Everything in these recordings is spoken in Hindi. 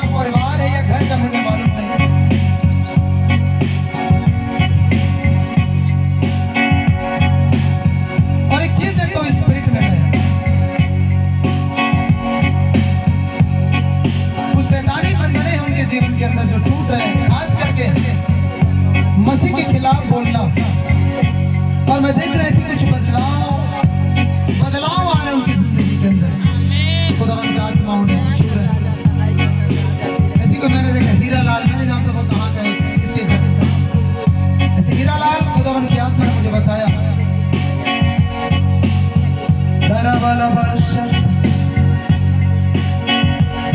परिवार है या घर का मुझे मालूम नहीं। और एक चीज है तो स्पिरिट में है, कुछ शैतानी बंधने हैं उनके जीवन के अंदर जो टूट रहे हैं, खास करके मसीह के खिलाफ बोलना। और मैं देख रहा हूं ऐसे कुछ बदलाव आ रहे हैं उनकी जिंदगी के अंदर। खुदावन की आत्मा उन्हें छू रहा है। ऐसी को मैंने देखा हीरा लाल, मैंने जानता वो कहाँ का है, किसके साथ ऐसे हीरा लाल खुदावन की आत्मा ने मुझे बताया।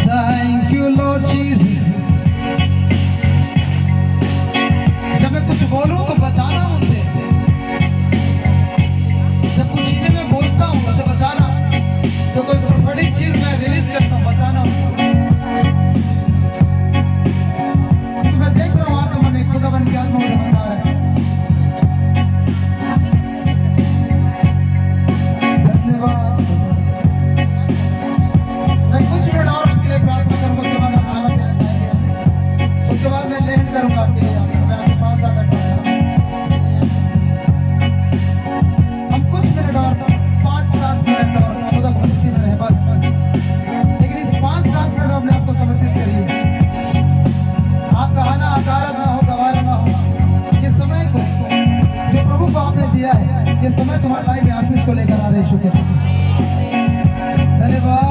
Thank you Lord Jesus. जब मैं कुछ बोलूं तो बताना मुझसे, जब कुछ चीजें मैं बोलता हूँ उसे बताना, जो कोई प्रोफेटिक चीज मैं रिलीज करता हूँ बताना मुझे। तो मैं देख रहा हूँ आत्मा में खुदावन की आत्मा मुझे बता रहा है। धन्यवाद। मैं कुछ मिनट और आपके लिए प्रार्थना करूँगा, उसके बाद आप खाना पीना खाएंगे, उसके बाद मैं लेट करूँगा आपके लिए, मैं आपके पास आकर हम कुछ मिनट और 5-7 मिनट और खुदा भक्ति में रहे बस। लेकिन इस 5-7 मिनट में अपने आप को समर्पित करिए। आपका आना अकारत ना हो, गवारा ना हो। ये समय को जो प्रभु को आपने दिया है, ये समय तुम्हारे लाइफ में आशीष को लेकर आ रहे। शुक्र, धन्यवाद।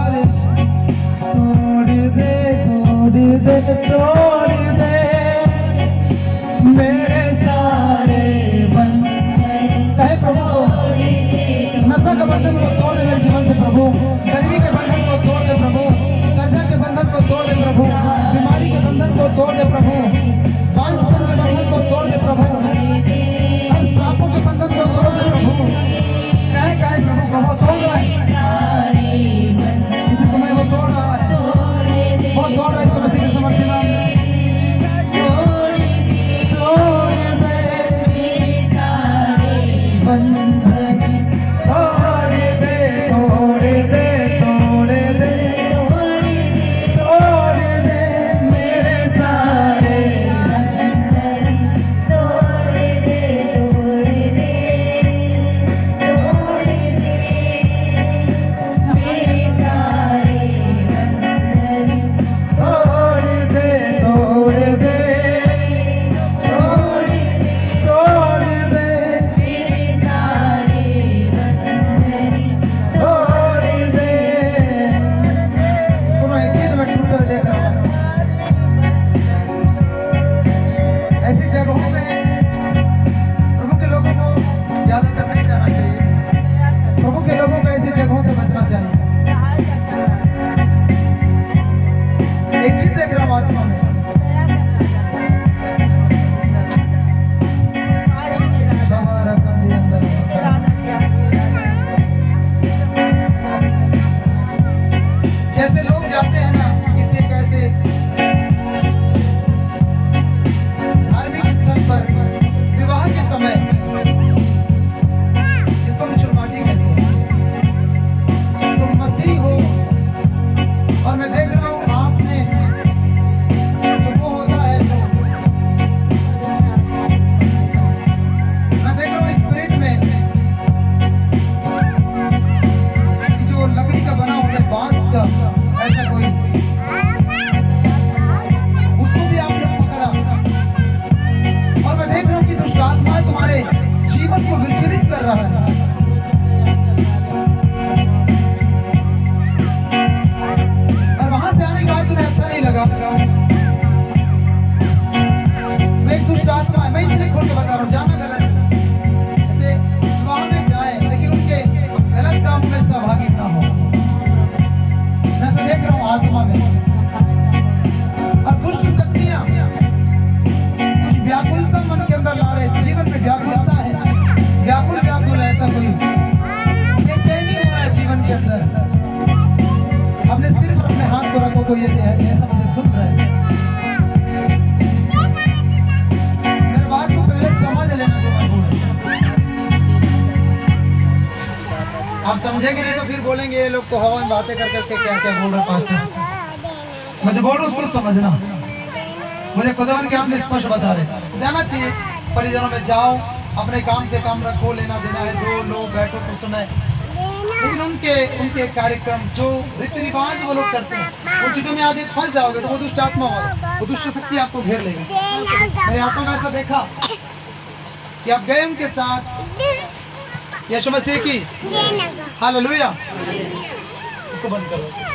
तोड़ दे मेरे सारे बंधन, कहे प्रभु नशा के बंधन को तोड़ दे मेरे जीवन से प्रभु, गरीबी के बंधन को तोड़ दे प्रभु, कर्जा के बंधन को तोड़ दे प्रभु, बीमारी के बंधन को तोड़ दे प्रभु, बांझपन के बंधन को तोड़ दे प्रभु, हर सांपों के बंधन को तोड़ दे प्रभु। कहे प्रभु वो तोड़ रहा है, इसी समय वो तोड़ रहा है, वो तोड़ रहा है इस मसीह के समर्थन में। जैसे लोग जाते हैं ना किसी एक ऐसे धार्मिक स्थल पर विवाह के समय, जिसको हम चुरमाटी कहते हैं, तो मसीह हो और मैं देख रहा हूँ आपने जो वो होता है, मैं देख रहा हूँ स्पिरिट में जो लकड़ी का बना होता है, बांस का, ऐसा कोई उसको भी आपने पकड़ा। और मैं देख रहा हूँ कि दुष्ट आत्माएं तुम्हारे जीवन को विचलित कर रहा है। और वहां से आने के बाद तुम्हें अच्छा नहीं लगा। मैं एक दुष्ट आत्मा है, मैं इसलिए खोल के बता रहा हूँ, जाना गलत है। ऐसे विवाह में जाए लेकिन उनके गलत काम में सहभागी ना हो, मैं से देख रहा हूँ आत्मा में। और दुष्ट शक्तियां कुछ व्याकुलता मन के अंदर ला रहे, जीवन में व्याकुलता है, व्याकुल ऐसा कोई बेचैनी हो रहा है जीवन के अंदर। अपने सिर पर अपने हाथ को रखो, कोई ऐसा मुझे सुन रहा है। मेरे बात को पहले समझ लेना जो मैं बोल रहा हूं। आप समझेंगे नहीं तो फिर बोलेंगे ये लोग तो हवा में बातें कर करके क्या क्या बोल रहे पाते हैं। मैं जो बोल रहा हूँ उसको समझना। मुझे खुदावन के आपने स्पष्ट बता रहे जाना चाहिए। परिजनों में जाओ, अपने काम से काम रखो, लेना देना है, दो लोग बैठो कुछ समय, लेकिन उनके कार्यक्रम जो रीति रिवाज वो लोग करते हैं, वो चीजों में आगे फंस जाओगे तो वो दुष्ट आत्मा होगा, वो दुष्ट शक्ति आपको घेर लेगी। मेरे हाथों में ऐसा देखा कि आप गए उनके साथ यीशु मसीह की, हालेलुया। उसको बंद करो।